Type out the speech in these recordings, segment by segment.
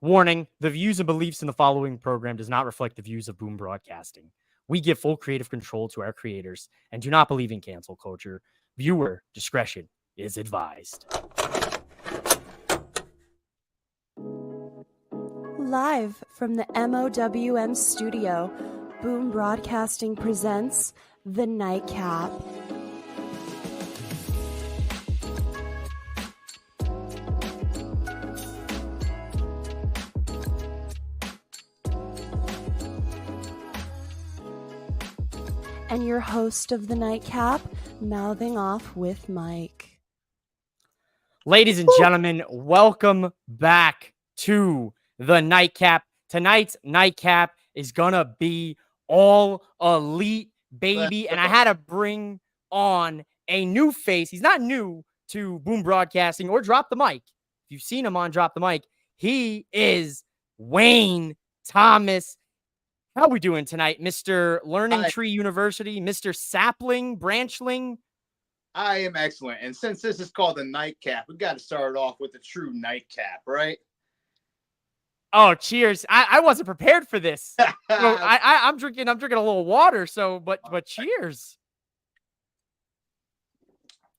Warning, the views and beliefs in the following program does not reflect the views of Boom Broadcasting. We give full creative control to our creators and do not believe in cancel culture. Viewer discretion is advised. Live from the MOWM studio, Boom Broadcasting presents The Nightcap. And your host of The Nightcap, mouthing off with Mike. Ladies and gentlemen, welcome back to The Nightcap. Tonight's Nightcap is gonna be all elite, baby. And I had to bring on a new face. He's not new to Boom Broadcasting or Drop the Mic. If you've seen him on Drop the Mic, he is Wayne Thomas. How we doing tonight, Mr. Learning Tree University, Mr. Sapling, Branchling? I am excellent. And since this is called the Nightcap, we got to start off with a true nightcap, right? Oh, cheers. I wasn't prepared for this. So I'm drinking a little water, but cheers.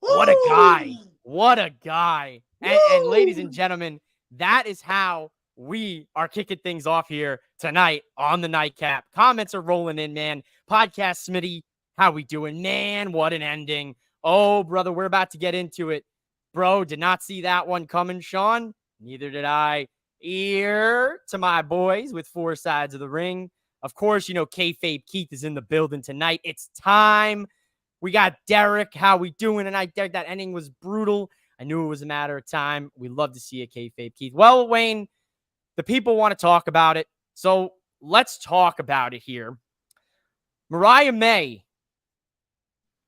What a guy. What a guy. And ladies and gentlemen, that is how we are kicking things off here tonight on the Nightcap. Comments are rolling in, man. Podcast Smitty, how we doing? Man, what an ending. Oh, brother, we're about to get into it. Bro, did not see that one coming, Sean. Neither did I. Ear to my boys with four sides of the ring. Of course, you know, Kayfabe Keith is in the building tonight. It's time. We got Derek. How we doing tonight, Derek? That ending was brutal. I knew it was a matter of time. We love to see a Kayfabe Keith. Well, Wayne, the people want to talk about it, so let's talk about it here. Mariah May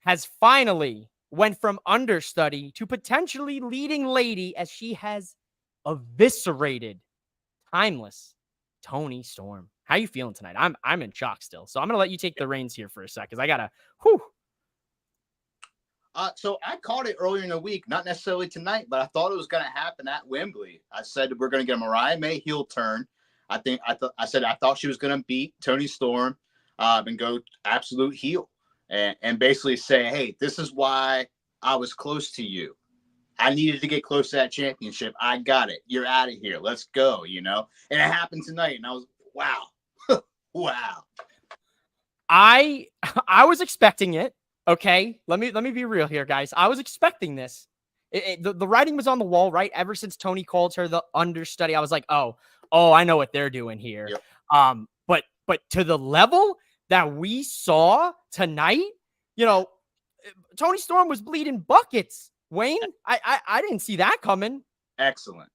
has finally went from understudy to potentially leading lady as she has eviscerated timeless Toni Storm. How you feeling tonight? I'm in shock still, so I'm gonna let you take the reins here for a sec because I gotta. So I called it earlier in the week, not necessarily tonight, but I thought it was going to happen at Wembley. I said we're going to get a Mariah May heel turn. I thought she was going to beat Toni Storm and go absolute heel and basically say, hey, this is why I was close to you. I needed to get close to that championship. I got it. You're out of here. Let's go, you know? And it happened tonight, and I was, wow. Wow. I was expecting it. Okay, let me be real here, guys. I was expecting this. The writing was on the wall, right? Ever since Toni called her the understudy, I was like, oh, I know what they're doing here. Yep. But to the level that we saw tonight, you know, Toni Storm was bleeding buckets. Wayne, I didn't see that coming. Excellent.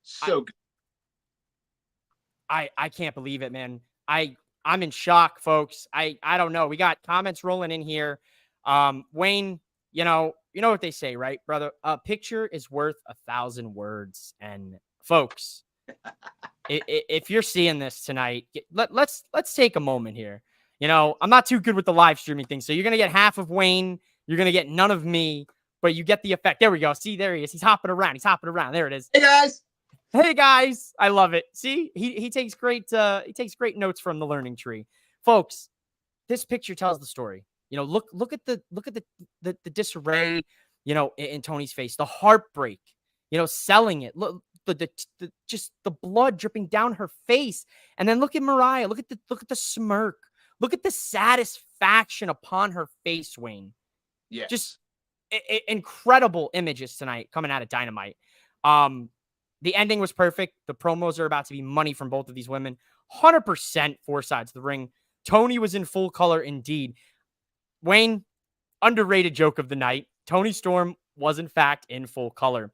So good. I can't believe it, man. I'm in shock, folks. I don't know. We got comments rolling in here. Wayne, you know what they say, right, brother? A picture is worth 1,000 words. And folks, if you're seeing this tonight, let's take a moment here. You know, I'm not too good with the live streaming thing, so you're gonna get half of Wayne. You're gonna get none of me, but you get the effect. There we go. See, there he is. He's hopping around. There it is. Hey guys. Hey guys, I love it. See, he takes great notes from the learning tree. Folks, this picture tells the story. You know, look at the disarray, you know, in Toni's face, the heartbreak, you know, selling it. Look, just the blood dripping down her face. And then look at Mariah. Look at the smirk. Look at the satisfaction upon her face, Wayne. Yeah. Just incredible images tonight coming out of Dynamite. The ending was perfect. The promos are about to be money from both of these women. 100% four sides of the ring. Toni was in full color indeed. Wayne, underrated joke of the night. Toni Storm was in fact in full color.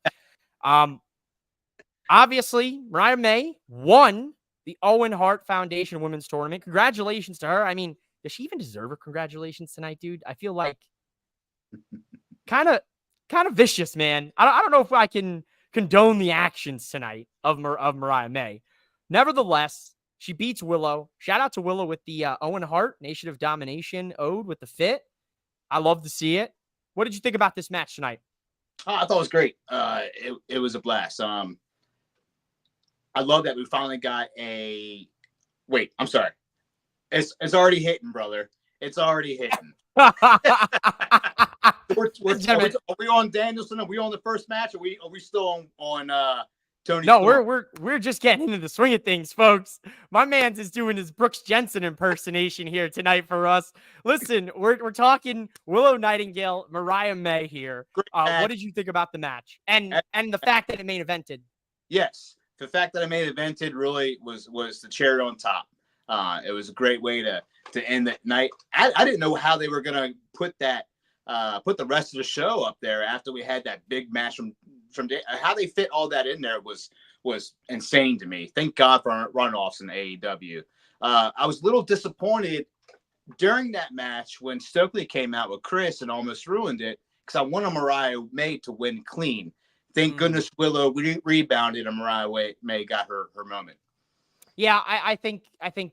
Obviously, Mariah May won the Owen Hart Foundation Women's Tournament. Congratulations to her. I mean, does she even deserve a congratulations tonight, dude? I feel like kind of vicious, man. I don't know if I can condone the actions tonight of Mariah May. Nevertheless, she beats Willow. Shout out to Willow with the Owen Hart Nation of Domination ode with the fit. I love to see it. What did you think about this match tonight? I thought it was great. It was a blast. I love that we finally got a. Wait, I'm sorry. It's already hitting, brother. It's already hitting. Are we on Danielson? Are we on the first match? Are we still on Tony? No, Storm? we're just getting into the swing of things, folks. My man's is doing his Brooks Jensen impersonation here tonight for us. Listen, we're talking Willow Nightingale, Mariah May here. What did you think about the match and the fact that it main evented? Yes, the fact that it main evented really was the cherry on top. It was a great way to end the night. I didn't know how they were gonna put the rest of the show up there after we had that big match from how they fit all that in there was insane to me. Thank God for runoffs in AEW. I was a little disappointed during that match when Stokely came out with Chris and almost ruined it because I wanted Mariah May to win clean. Thank goodness Willow rebounded and Mariah May got her moment. Yeah, I think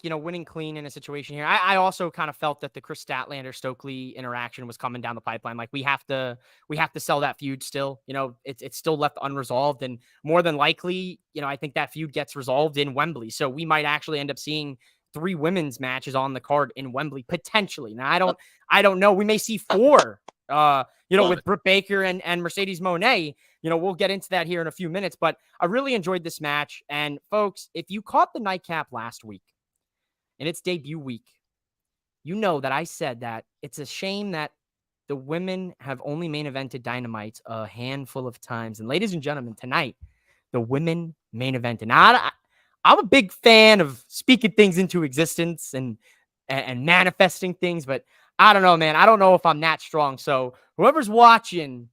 winning clean in a situation here. I also kind of felt that the Chris Statlander Stokely interaction was coming down the pipeline. Like we have to sell that feud still. It's still left unresolved, and more than likely, I think that feud gets resolved in Wembley. So we might actually end up seeing 3 women's matches on the card in Wembley potentially. Now I don't know. We may see 4. With Britt Baker and Mercedes Moné. We'll get into that here in a few minutes, but I really enjoyed this match. And folks, if you caught the Nightcap last week in its debut week, you know that I said that it's a shame that the women have only main evented Dynamite a handful of times. And ladies and gentlemen, tonight, the women main evented. Now, I'm a big fan of speaking things into existence and manifesting things, but I don't know, man. I don't know if I'm that strong. So whoever's watching,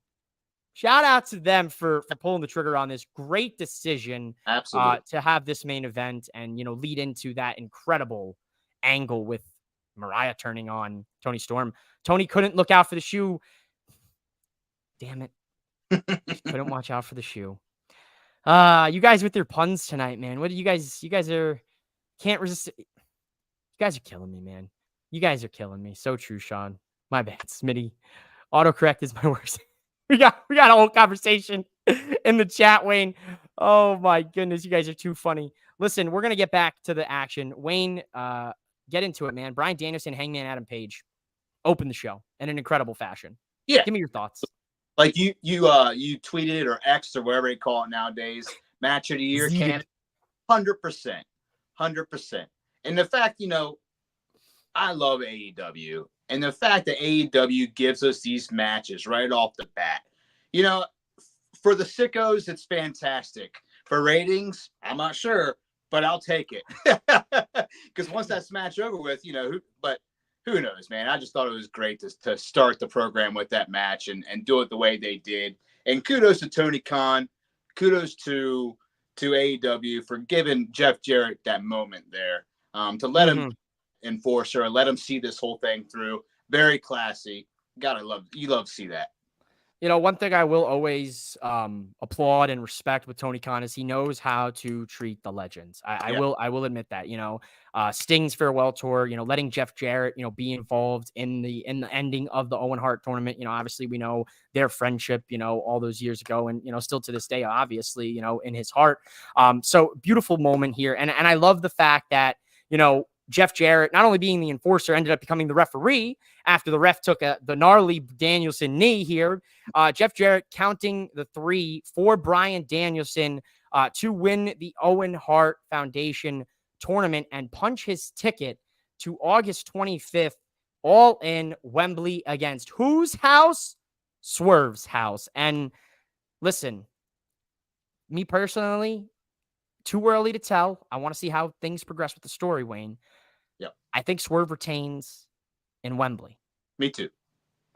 shout out to them for pulling the trigger on this great decision. Absolutely. To have this main event and, lead into that incredible angle with Mariah turning on Toni Storm. Tony couldn't look out for the shoe. Damn it. She couldn't watch out for the shoe. You guys with your puns tonight, man. What do you guys can't resist. You guys are killing me, man. You guys are killing me. So true, Sean. My bad, Smitty. Autocorrect is my worst. We got a whole conversation in the chat, Wayne. Oh my goodness, you guys are too funny. Listen, we're gonna get back to the action. Wayne, get into it, man. Bryan Danielson, Hangman Adam Page, open the show in an incredible fashion. Yeah, give me your thoughts. Like you tweeted or X or whatever you call it nowadays. Match of the year candidate, 100%. And the fact, I love AEW. And the fact that AEW gives us these matches right off the bat, for the sickos, it's fantastic. For ratings, I'm not sure, but I'll take it. Because once that's match over with, but who knows, man? I just thought it was great to start the program with that match and do it the way they did. And kudos to Tony Khan. Kudos to AEW for giving Jeff Jarrett that moment there to let him enforcer and let him see this whole thing through. Very classy. You love to see that. One thing I will always applaud and respect with Tony Khan is he knows how to treat the legends. I will admit that. Sting's farewell tour. Letting Jeff Jarrett be involved in the ending of the Owen Hart tournament. Obviously we know their friendship. All those years ago, and still to this day, obviously in his heart. So beautiful moment here, and I love the fact that Jeff Jarrett, not only being the enforcer, ended up becoming the referee after the ref took the gnarly Danielson knee here. Jeff Jarrett counting the 3 for Bryan Danielson to win the Owen Hart Foundation tournament and punch his ticket to August 25th, all in Wembley against whose house? Swerve's house. And listen, me personally, too early to tell. I want to see how things progress with the story, Wayne. Yep. I think Swerve retains in Wembley. Me too.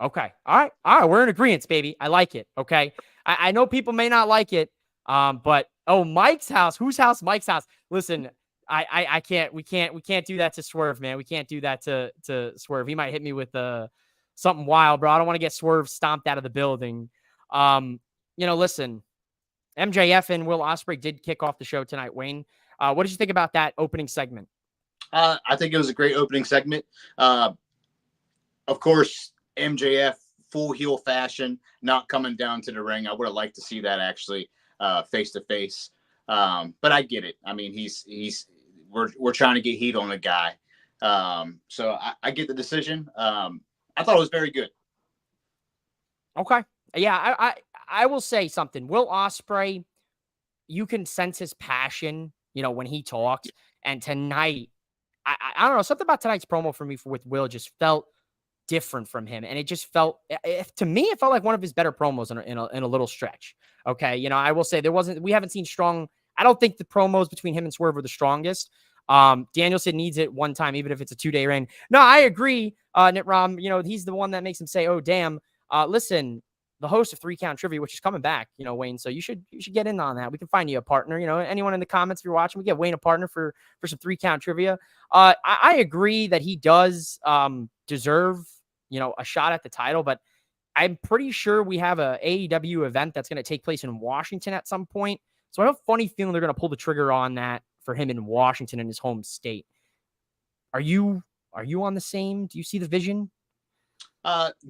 Okay. All right. We're in agreement, baby. I like it. Okay. I know people may not like it. But Mike's house. Whose house? Mike's house. Listen, I can't. We can't do that to Swerve, man. We can't do that to Swerve. He might hit me with something wild, bro. I don't want to get Swerve stomped out of the building. Listen. MJF and Will Ospreay did kick off the show tonight, Wayne. What did you think about that opening segment? I think it was a great opening segment. Of course, MJF, full heel fashion, not coming down to the ring. I would have liked to see that actually face-to-face. But I get it. I mean, we're trying to get heat on the guy. So I get the decision. I thought it was very good. Okay. Yeah, I will say something. Will Ospreay, you can sense his passion, when he talks. And tonight, I don't know, something about tonight's promo for me with Will just felt different from him. And it just felt, to me, it felt like one of his better promos in a little stretch. Okay. I will say we haven't seen strong. I don't think the promos between him and Swerve are the strongest. Danielson needs it one time, even if it's a 2-day reign. No, I agree. Nitram, he's the one that makes him say, oh, damn. Listen, the host of 3 Count Trivia, which is coming back, Wayne. So you should get in on that. We can find you a partner. Anyone in the comments, if you're watching, we get Wayne a partner for some 3 Count Trivia. I agree that he does deserve, a shot at the title, but I'm pretty sure we have a AEW event that's going to take place in Washington at some point. So I have a funny feeling they're going to pull the trigger on that for him in Washington, in his home state. Are you on the same? Do you see the vision?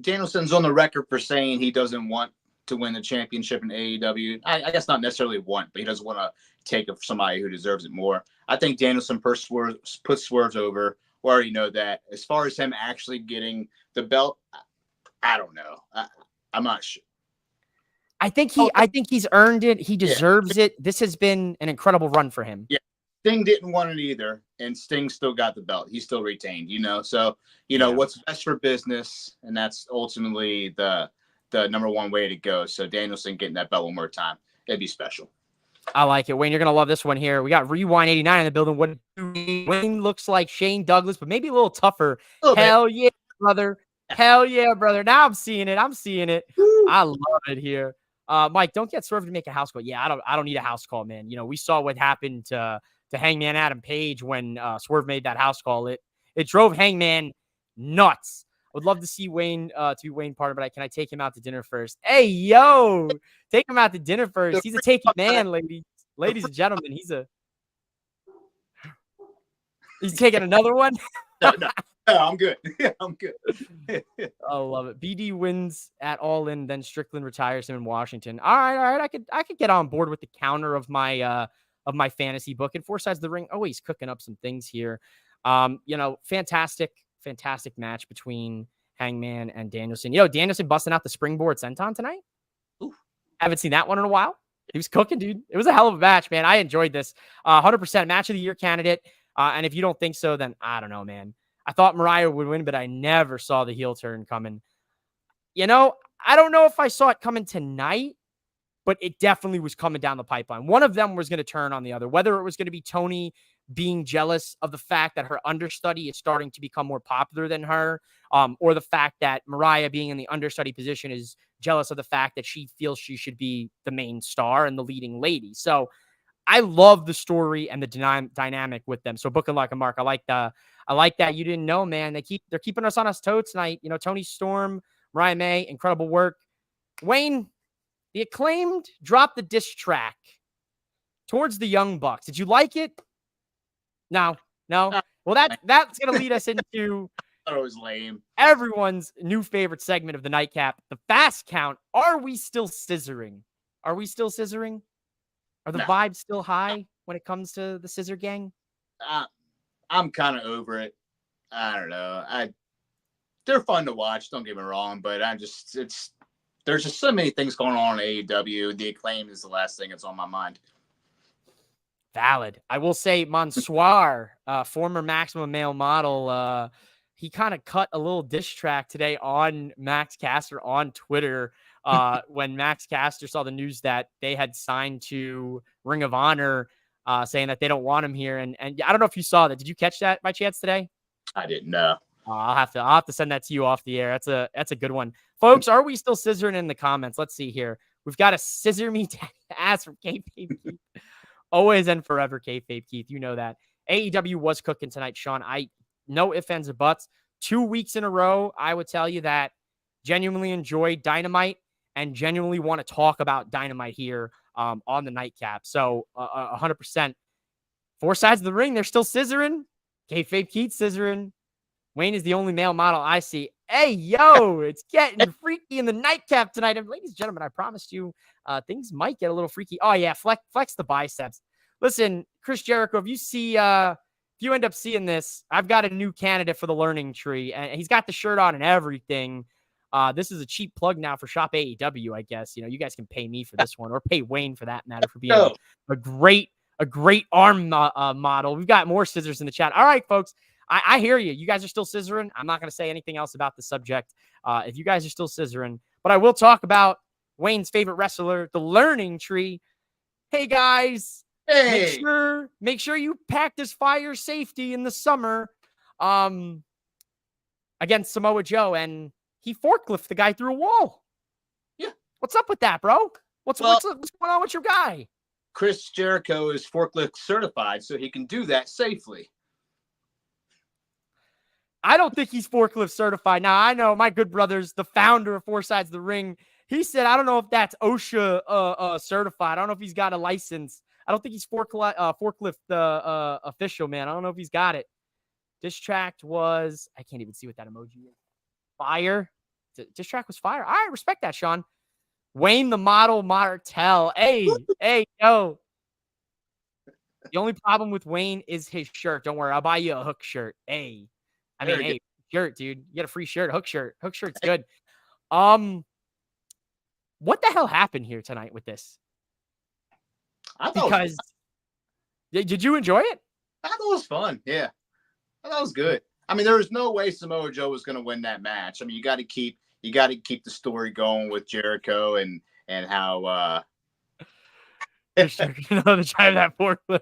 Danielson's on the record for saying he doesn't want to win the championship in AEW. I guess not necessarily want, but he doesn't want to take it from somebody who deserves it more. I think Danielson puts Swerve over. We already know that. As far as him actually getting the belt, I don't know. I'm not sure. I think he's earned it. He deserves it. This has been an incredible run for him. Yeah. Sting didn't want it either, and Sting still got the belt. He still retained, So, what's best for business, and that's ultimately the number one way to go. So Danielson getting that belt one more time, it'd be special. I like it. Wayne, you're going to love this one here. We got Rewind 89 in the building. What Wayne looks like Shane Douglas, but maybe a little tougher. Hell yeah, brother. Hell yeah, brother. Now I'm seeing it. Woo. I love it here. Mike, don't get Swerve to make a house call. Yeah, I don't need a house call, man. We saw what happened to Hangman Adam Page when Swerve made that house call. It drove Hangman nuts. I would love to see Wayne to be Wayne partner, but can I take him out to dinner first? Hey, yo, take him out to dinner first. He's a taking man, ladies and gentlemen. He's taking another one. No, I'm good. I'm good. I love it. BD wins at All In, then Strickland retires him in Washington. All right. I could get on board with the counter of my fantasy book. And 4 Sides of the Ring always cooking up some things here. Fantastic match between Hangman and Danielson. Danielson busting out the springboard senton tonight. Ooh, haven't seen that one in a while. He was cooking, dude. It was a hell of a match, man. I enjoyed this. 100% match of the year candidate. And if you don't think so, then I don't know, man. I thought Mariah would win, but I never saw the heel turn coming. I don't know if I saw it coming tonight, but it definitely was coming down the pipeline. One of them was going to turn on the other, whether it was going to be Tony being jealous of the fact that her understudy is starting to become more popular than her, or the fact that Mariah being in the understudy position is jealous of the fact that she feels she should be the main star and the leading lady. So I love the story and the dynamic with them. So booking like a mark. I like that. You didn't know, man. They're keeping us on us toes tonight. Tony Storm, Mariah May, incredible work. Wayne, the Acclaimed dropped the diss track towards the Young Bucks. Did you like it? No. Well, that's going to lead us into I thought it was lame. Everyone's new favorite segment of the Nightcap, the Fast Count. Are we still scissoring? Are the vibes still high when it comes to the Scissor Gang? I'm kind of over it. I don't know. They're fun to watch. Don't get me wrong, but there's just so many things going on in AEW. The Acclaim is the last thing that's on my mind. Valid. I will say Mansoir, former Maximum Male model, he kind of cut a little diss track today on Max Caster on Twitter when Max Caster saw the news that they had signed to Ring of Honor, saying that they don't want him here. And I don't know if you saw that. Did you catch that by chance today? I didn't know. I'll have to send that to you off the air. That's a good one. Folks, are we still scissoring in the comments? Let's see here. We've got a scissor me ass from Kayfabe Keith. Always and forever Kayfabe Keith. You know that. AEW was cooking tonight, Sean. No ifs, ands, or buts. 2 weeks in a row, I would tell you that genuinely enjoyed Dynamite and genuinely want to talk about Dynamite here on the Nightcap. So 100%. 4 Sides of the Ring, they're still scissoring. Kayfabe Keith scissoring. Wayne is the only male model I see. Hey, yo, it's getting freaky in the Nightcap tonight. And ladies and gentlemen, I promised you things might get a little freaky. Oh, yeah, flex the biceps. listen, Chris Jericho, if you end up seeing this, I've got a new candidate for the learning tree, and he's got the shirt on and everything. This is a cheap plug now for Shop AEW, I guess. You know, you guys can pay me for this one, or pay Wayne for that matter for being No. a great arm model. We've got more scissors in the chat. All right, folks. I hear you. You guys are still scissoring. I'm not going to say anything else about the subject. If you guys are still scissoring, but I will talk about Wayne's favorite wrestler, the learning tree. Hey guys, Hey. make sure you practice fire safety in the summer against Samoa Joe, and he forklifted the guy through a wall. Yeah. What's up with that, bro? What's going on with your guy? Chris Jericho is forklift certified, so he can do that safely. I don't think he's forklift certified. Now, I know my good brother's the founder of Four Sides of the Ring. He said, I don't know if that's OSHA certified. I don't know if he's got a license. I don't think he's forklift official, man. I don't know if he's got it. Diss track was, I can't even see what that emoji is. Fire. Diss track was fire. I respect that, Sean. Wayne the Model Martel. Hey, yo. The only problem with Wayne is his shirt. Don't worry. I'll buy you a Hook shirt. Hey. I mean, hey, shirt, dude. You get a free shirt. Hook shirt. Hook shirt's good. What the hell happened here tonight with this? Because did you enjoy it? I thought it was fun. Yeah. I thought it was good. I mean, there was no way Samoa Joe was going to win that match. I mean, you got to keep the story going with Jericho and how to drive that forklift.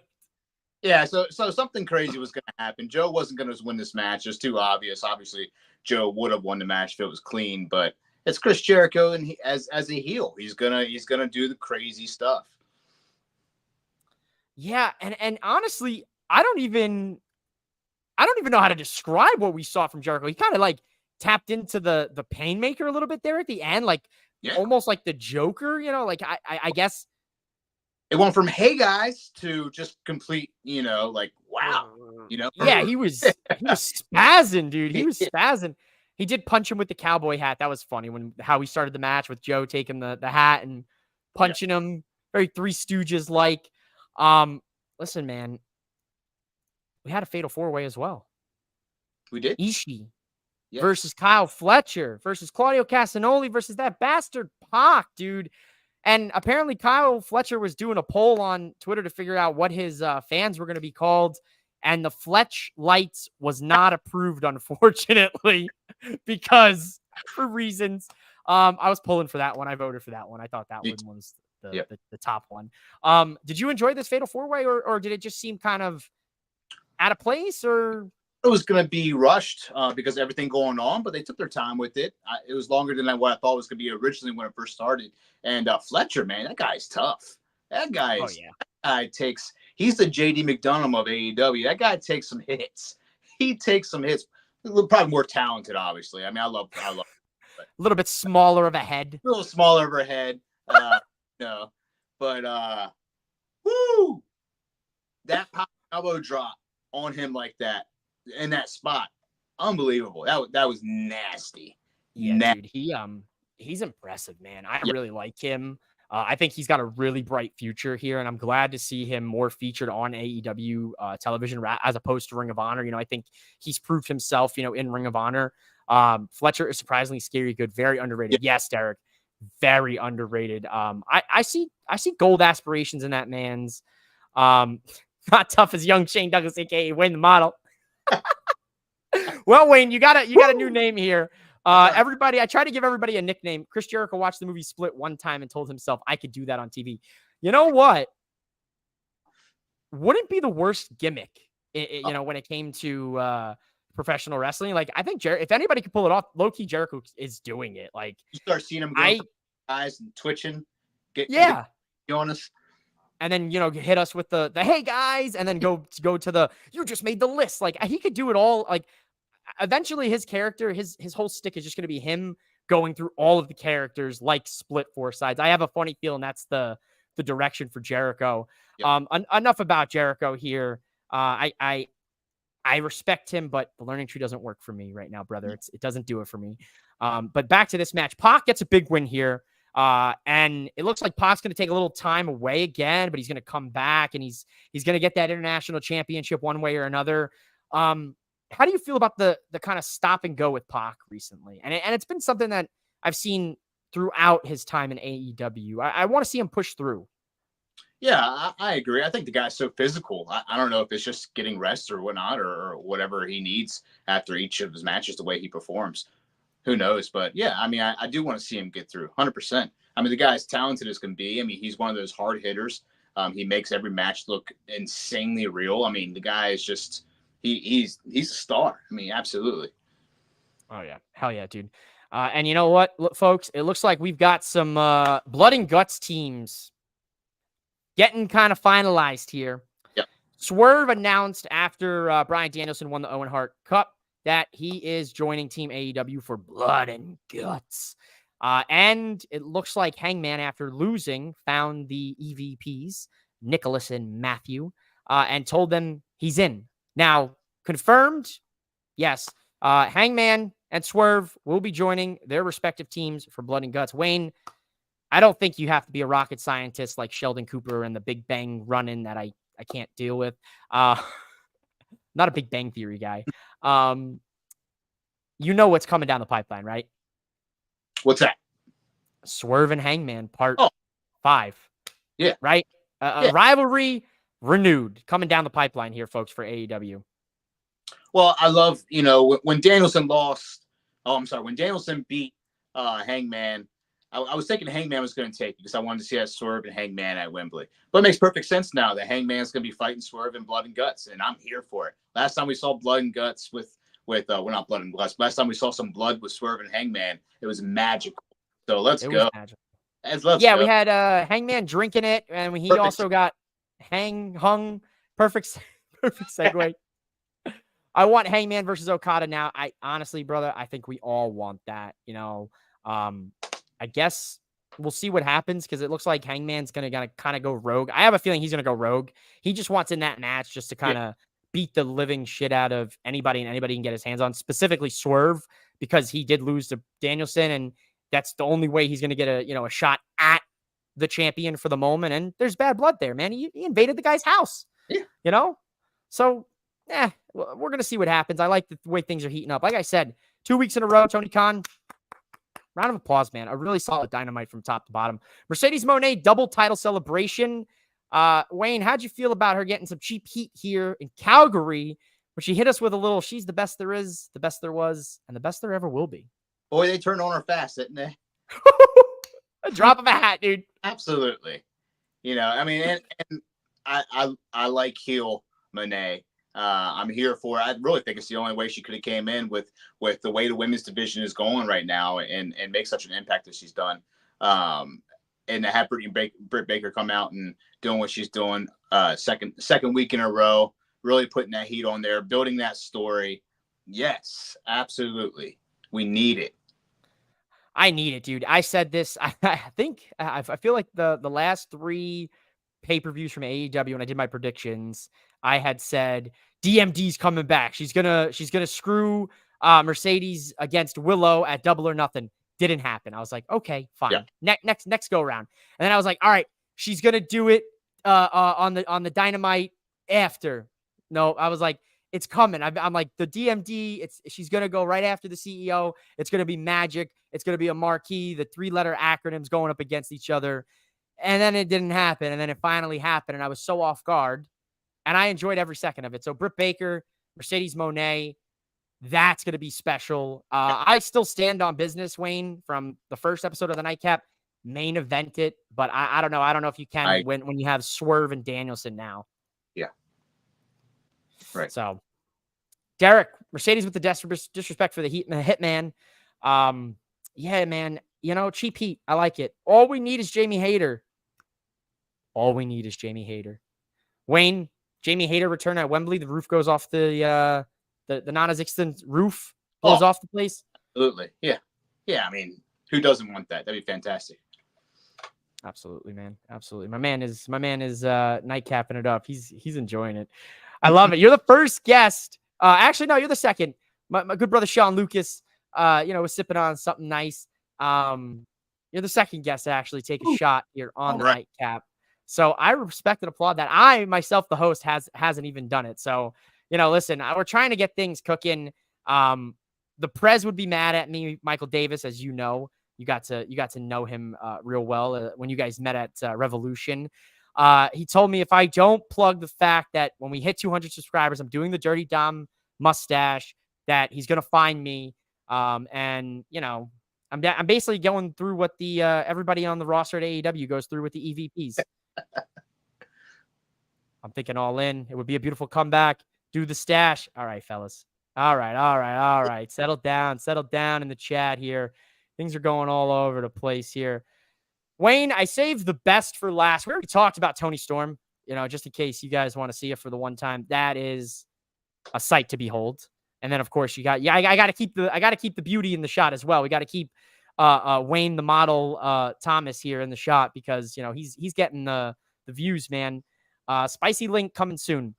Yeah, so something crazy was going to happen. Joe wasn't going to win this match. It's too obvious. Obviously, Joe would have won the match if it was clean, but it's Chris Jericho, and he, as a heel, he's gonna do the crazy stuff. Yeah, and honestly, I don't even know how to describe what we saw from Jericho. He kind of like tapped into the Painmaker a little bit there at the end, like almost like the Joker. You know, like I guess. It went from "Hey guys" to just complete, like wow, Yeah, he was spazzing, dude. He was spazzing. He did punch him with the cowboy hat. That was funny how he started the match with Joe taking the hat and punching him. Very Three Stooges like. Listen, man, we had a fatal 4-way as well. We did. Ishii versus Kyle Fletcher versus Claudio Castagnoli versus that bastard Pac, dude. And apparently Kyle Fletcher was doing a poll on Twitter to figure out what his fans were going to be called. And the Fletch Lights was not approved, unfortunately, because for reasons. I was pulling for that one. I voted for that one. I thought that one was the top one. Did you enjoy this fatal 4-way or did it just seem kind of out of place? Or it was going to be rushed because of everything going on, but they took their time with it. It was longer than what I thought it was going to be originally when it first started. And Fletcher, man, that guy's tough. That guy he's the JD McDonough of AEW. That guy takes some hits. He takes some hits. Probably more talented, obviously. I mean, I love a little bit smaller of a head. A little smaller of a head. No. But woo! That pop elbow drop on him like that in that spot. Unbelievable. That was nasty. Yeah, dude. He's impressive, man. I really like him. I think he's got a really bright future here, and I'm glad to see him more featured on AEW television as opposed to Ring of Honor. I think he's proved himself, in Ring of Honor. Fletcher is surprisingly scary good, very underrated. Yeah. Yes, Derek, very underrated. I see gold aspirations in that man's. Not tough as young Shane Douglas, aka Wayne the Model. Well, Wayne, you got a new name here. Everybody, I try to give everybody a nickname. Chris Jericho watched the movie Split one time and told himself I could do that on TV. You know what? Wouldn't be the worst gimmick, when it came to professional wrestling. Like, I think if anybody could pull it off, low-key Jericho is doing it. Like, you start seeing him going eyes and twitching. Get on us. And then, hit us with the hey guys, and then go to the you just made the list. Like, he could do it all. Like, eventually his character, his whole stick is just going to be him going through all of the characters like Split Four Sides. I have a funny feeling that's the direction for Jericho. Yep. Enough about Jericho here. I respect him, but the learning tree doesn't work for me right now, brother. It doesn't do it for me. But back to this match. Pac gets a big win here. And it looks like Pac's going to take a little time away again, but he's going to come back and he's going to get that international championship one way or another. How do you feel about the kind of stop and go with Pac recently? And it's been something that I've seen throughout his time in AEW. I want to see him push through. Yeah, I agree. I think the guy's so physical. I don't know if it's just getting rest or whatnot or whatever he needs after each of his matches, the way he performs. Who knows? But yeah, I mean, I do want to see him get through 100%. I mean, the guy's talented as can be. I mean, he's one of those hard hitters. He makes every match look insanely real. I mean, the guy is just he's a star. I mean, absolutely. Oh yeah, hell yeah, dude. And you know what, folks? It looks like we've got some blood and guts teams getting kind of finalized here. Yep. Swerve announced after Bryan Danielson won the Owen Hart Cup that he is joining Team AEW for Blood and Guts. And it looks like Hangman, after losing, found the EVPs, Nicholas and Matthew, and told them he's in. Now, confirmed, yes, Hangman and Swerve will be joining their respective teams for Blood and Guts. Wayne, I don't think you have to be a rocket scientist like Sheldon Cooper and the Big Bang run-in that I can't deal with. Not a Big Bang Theory guy. You know what's coming down the pipeline, right? What's that? Swerve and Hangman Part 5. Yeah. Right? A rivalry renewed coming down the pipeline here, folks, for AEW. Well, I love, when Danielson lost. Oh, I'm sorry. When Danielson beat Hangman, I was thinking Hangman was going to take it because I wanted to see that Swerve and Hangman at Wembley. But it makes perfect sense now that Hangman's going to be fighting Swerve in Blood and Guts, and I'm here for it. Last time we saw Blood and Guts well, not Blood and Guts. Last time we saw some blood with Swerve and Hangman, it was magical. So let's go. Let's go. We had Hangman drinking it, and he also got hung. Perfect segue. I want Hangman versus Okada now. I honestly, brother, I think we all want that. I guess we'll see what happens because it looks like Hangman's going to kind of go rogue. I have a feeling he's going to go rogue. He just wants in that match just to kind of beat the living shit out of anybody and anybody can get his hands on, specifically Swerve, because he did lose to Danielson, and that's the only way he's going to get a shot at the champion for the moment. And there's bad blood there, man. He invaded the guy's house, So, we're going to see what happens. I like the way things are heating up. Like I said, 2 weeks in a row, Tony Khan. Round of applause, man. A really solid Dynamite from top to bottom. Mercedes Moné double title celebration. Wayne, how'd you feel about her getting some cheap heat here in Calgary, where she hit us with a little, she's the best there is, the best there was, and the best there ever will be? Boy, they turned on her fast, didn't they? A drop of a hat, dude. Absolutely. I mean, and I like heel Moné. I'm here for it. I really think it's the only way she could have came in with the way the women's division is going right now and make such an impact as she's done. And to have Britt Baker come out and doing what she's doing second week in a row, really putting that heat on there, building that story. Yes, absolutely. We need it. I need it, dude. I said this. I think I feel like the last 3 pay-per-views from AEW, when I did my predictions, I had said DMD's coming back. She's gonna screw Mercedes against Willow at Double or Nothing. Didn't happen. I was like, okay, fine. Yeah. Next go around. And then I was like, all right, she's gonna do it on the Dynamite after. No, I was like, it's coming. I'm like, the DMD. She's gonna go right after the CEO. It's gonna be magic. It's gonna be a marquee. The 3-letter acronyms going up against each other. And then it didn't happen. And then it finally happened. And I was so off guard. And I enjoyed every second of it. So Britt Baker, Mercedes Moné, that's going to be special. I still stand on business, Wayne, from the first episode of the Nightcap. Main event it. But I don't know. I don't know if you can when you have Swerve and Danielson now. Yeah. Right. So, Derek, Mercedes with the disrespect for the Hitman. Yeah, man. Cheap heat. I like it. All we need is Jamie Hayter. Wayne, Jamie Hayter return at Wembley. The roof goes off the non-existent roof blows off the place. Absolutely. Yeah. Yeah. I mean, who doesn't want that? That'd be fantastic. Absolutely, man. Absolutely. My man is nightcapping it up. He's enjoying it. I love it. You're the first guest. Actually, no, you're the second. My good brother Sean Lucas, was sipping on something nice. You're the second guest to actually take a shot here on the right. nightcap. So I respect and applaud that. I myself, the host, hasn't even done it. So, listen, we're trying to get things cooking. The Prez would be mad at me, Michael Davis, as you know. You got to know him real well when you guys met at Revolution. He told me if I don't plug the fact that when we hit 200 subscribers, I'm doing the Dirty Dom mustache, that he's gonna find me. And I'm basically going through what the everybody on the roster at AEW goes through with the EVPs. I'm thinking all in. It would be a beautiful comeback. Do the stash. All right, fellas. All right. Settle down in the chat here. Things are going all over the place here. Wayne, I saved the best for last. We already talked about Tony Storm, just in case you guys want to see it for the one time. That is a sight to behold. And then, of course, I got to keep the beauty in the shot as well. We got to keep Wayne the model Thomas here in the shot because he's getting the views, man. Spicy link coming soon.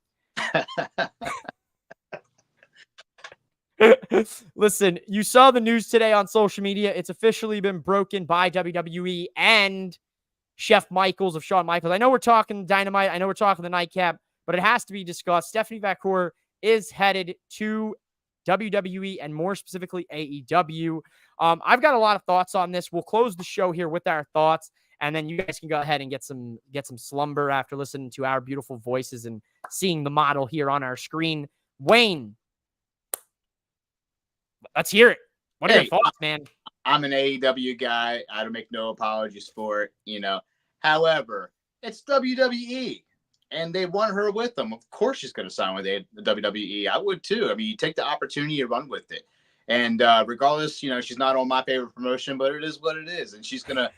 Listen, you saw the news today on social media. It's officially been broken by WWE and Chef Michaels of Shawn Michaels. I know we're talking Dynamite. I know we're talking the Nightcap, but it has to be discussed. Stephanie Vacour is headed to WWE and more specifically AEW. I've got a lot of thoughts on this. We'll close the show here with our thoughts, and then you guys can go ahead and get some slumber after listening to our beautiful voices and seeing the model here on our screen. Wayne, let's hear it. What are your thoughts, man? I'm an AEW guy. I don't make no apologies for it, However, it's WWE, and they want her with them. Of course she's going to sign with the WWE. I would too. I mean, you take the opportunity to run with it. And regardless, she's not on my favorite promotion, but it is what it is. And she's gonna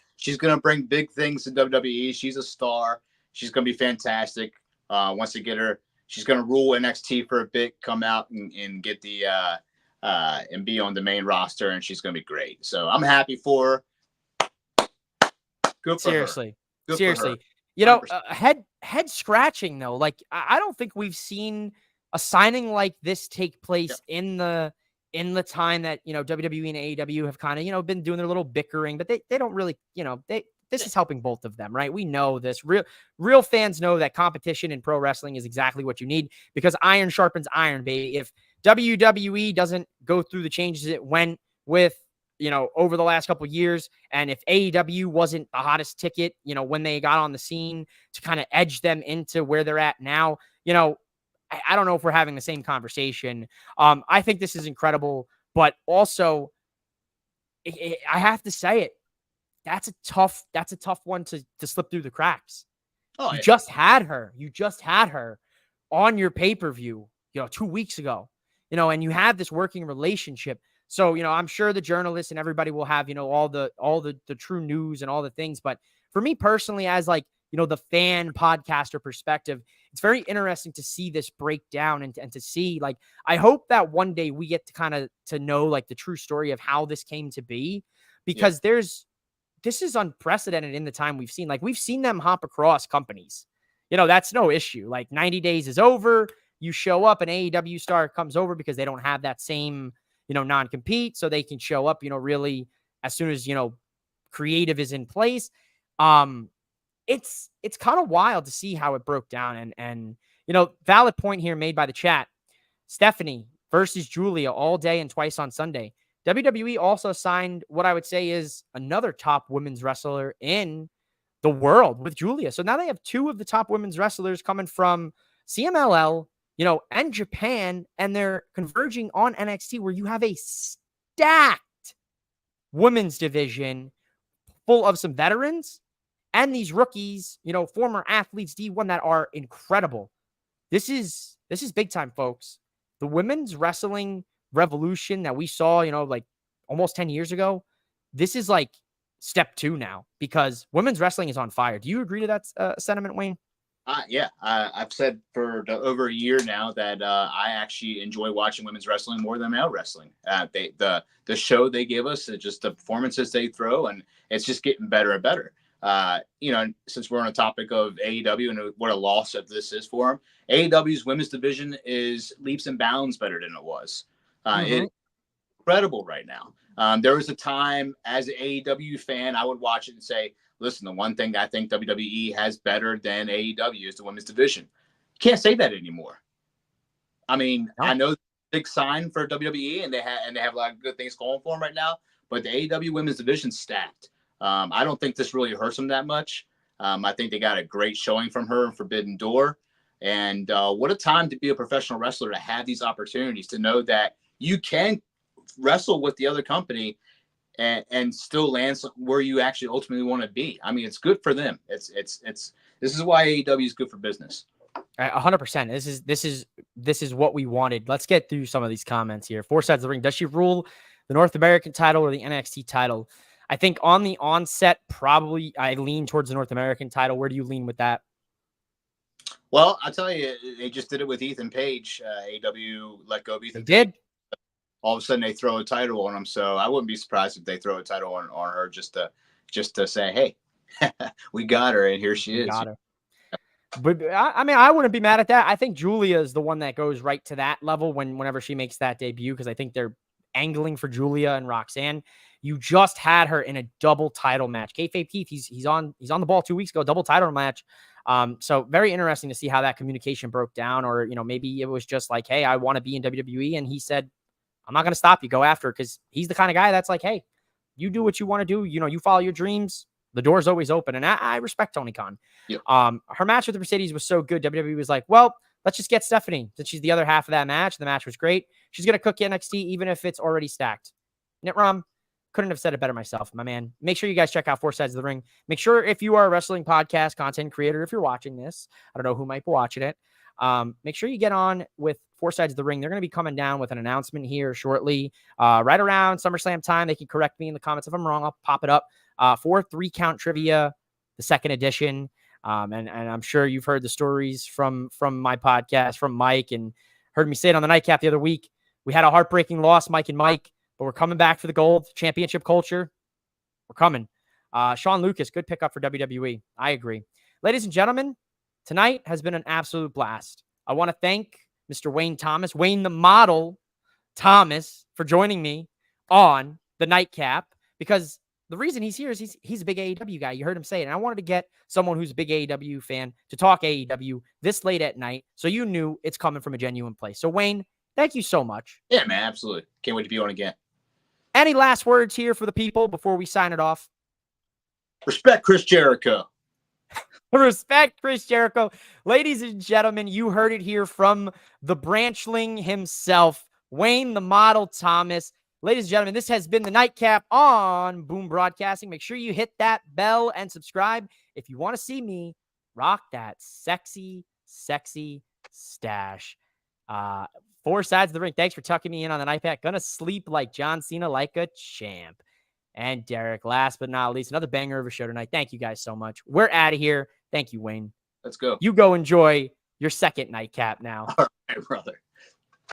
bring big things to WWE. She's a star. She's gonna be fantastic. Once they get her, she's gonna rule NXT for a bit, come out and get the and be on the main roster, and she's gonna be great. So I'm happy for her. Good for Seriously. her. Seriously. Head scratching though. Like I don't think we've seen a signing like this take place in the time that WWE and AEW have kind of been doing their little bickering, but they don't really this is helping both of them, right? We know this. Real fans know that competition in pro wrestling is exactly what you need because iron sharpens iron, baby. If WWE doesn't go through the changes it went with over the last couple of years, and if AEW wasn't the hottest ticket when they got on the scene to kind of edge them into where they're at now, I don't know if we're having the same conversation. I think this is incredible, but also I have to say it. That's a tough one to slip through the cracks. Oh, You just had her on your pay-per-view, 2 weeks ago, and you have this working relationship. So, I'm sure the journalists and everybody will have, all the true news and all the things. But for me personally, as the fan podcaster perspective, it's very interesting to see this break down and to see, I hope that one day we get to kind of to know the true story of how this came to be, because this is unprecedented in the time we've seen. We've seen them hop across companies, that's no issue. 90 days is over. You show up, an AEW star comes over because they don't have that same, non-compete. So they can show up, really as soon as, creative is in place. It's kind of wild to see how it broke down. And valid point here made by the chat. Stephanie versus Julia all day and twice on Sunday. WWE also signed what I would say is another top women's wrestler in the world with Julia. So now they have two of the top women's wrestlers coming from CMLL, and Japan, and they're converging on NXT, where you have a stacked women's division full of some veterans and these rookies, former athletes, D1, that are incredible. This is big time, folks. The women's wrestling revolution that we saw, almost 10 years ago, this is step 2 now, because women's wrestling is on fire. Do you agree to that sentiment, Wayne? Yeah, I've said for over a year now that I actually enjoy watching women's wrestling more than male wrestling. The show they give us, just the performances they throw, and it's just getting better and better. Since we're on the topic of AEW and what a loss that this is for them, AEW's women's division is leaps and bounds better than it was. It's incredible right now. There was a time as an AEW fan, I would watch it and say, listen, the one thing I think WWE has better than AEW is the women's division. You can't say that anymore. I mean, No. I know it's a big sign for WWE, and they have a lot of good things going for them right now, but the AEW women's division's stacked. I don't think this really hurts them that much. I think they got a great showing from her in Forbidden Door. And what a time to be a professional wrestler, to have these opportunities, to know that you can wrestle with the other company and still land where you actually ultimately want to be. I mean, it's good for them. This is why AEW is good for business. 100%. This is what we wanted. Let's get through some of these comments here. Four Sides of the Ring. Does she rule the North American title or the NXT title? I think on the onset, probably I lean towards the North American title. Where do you lean with that? Well, I'll tell you, they just did it with Ethan Page. AEW let go of Ethan They Page. did. All of a sudden, they throw a title on him. So I wouldn't be surprised if they throw a title on her just to say, hey, we got her, and here she is. Got her. But I mean, I wouldn't be mad at that. I think Julia is the one that goes right to that level whenever she makes that debut, because I think they're angling for Julia and Roxanne. You just had her in a double title match. Kayfabe Keith, he's on the ball 2 weeks ago, double title match. So very interesting to see how that communication broke down, or maybe it was just like, hey, I want to be in WWE, and he said, I'm not going to stop you, go after it, because he's the kind of guy that's like, hey, you do what you want to do. You follow your dreams. The door's always open. And I respect Tony Khan. Yep. Her match with the Mercedes was so good. WWE was like, well, let's just get Stephanie, since she's the other half of that match. The match was great. She's going to cook NXT, even if it's already stacked. Nitram, couldn't have said it better myself, my man. Make sure you guys check out Four Sides of the Ring. Make sure, if you are a wrestling podcast content creator, if you're watching this, I don't know who might be watching it, make sure you get on with Four Sides of the Ring. They're going to be coming down with an announcement here shortly, right around SummerSlam time. They can correct me in the comments if I'm wrong. I'll pop it up for 3 Count Trivia, the second edition. And I'm sure you've heard the stories from my podcast, from Mike, and heard me say it on the Nightcap the other week. We had a heartbreaking loss, Mike and Mike, but we're coming back for the gold. Championship culture, we're coming. Sean Lucas, good pickup for WWE. I agree. Ladies and gentlemen, tonight has been an absolute blast. I want to thank Mr. Wayne Thomas, Wayne the Model Thomas, for joining me on the Nightcap, because the reason he's here is he's a big AEW guy. You heard him say it. And I wanted to get someone who's a big AEW fan to talk AEW this late at night, so you knew it's coming from a genuine place. So, Wayne, thank you so much. Yeah, man, absolutely. Can't wait to be on again. Any last words here for the people before we sign it off? Respect Chris Jericho. Respect Chris Jericho. Ladies and gentlemen, you heard it here from the branchling himself, Wayne the Model Thomas. Ladies and gentlemen, this has been the Nightcap on Boom Broadcasting. Make sure you hit that bell and subscribe if you want to see me rock that sexy, sexy stash. Four Sides of the Ring. Thanks for tucking me in on the Nightcap. Gonna sleep like John Cena, like a champ. And Derek, last but not least, another banger of a show tonight. Thank you guys so much. We're out of here. Thank you, Wayne. Let's go. You go enjoy your second Nightcap now. All right, brother.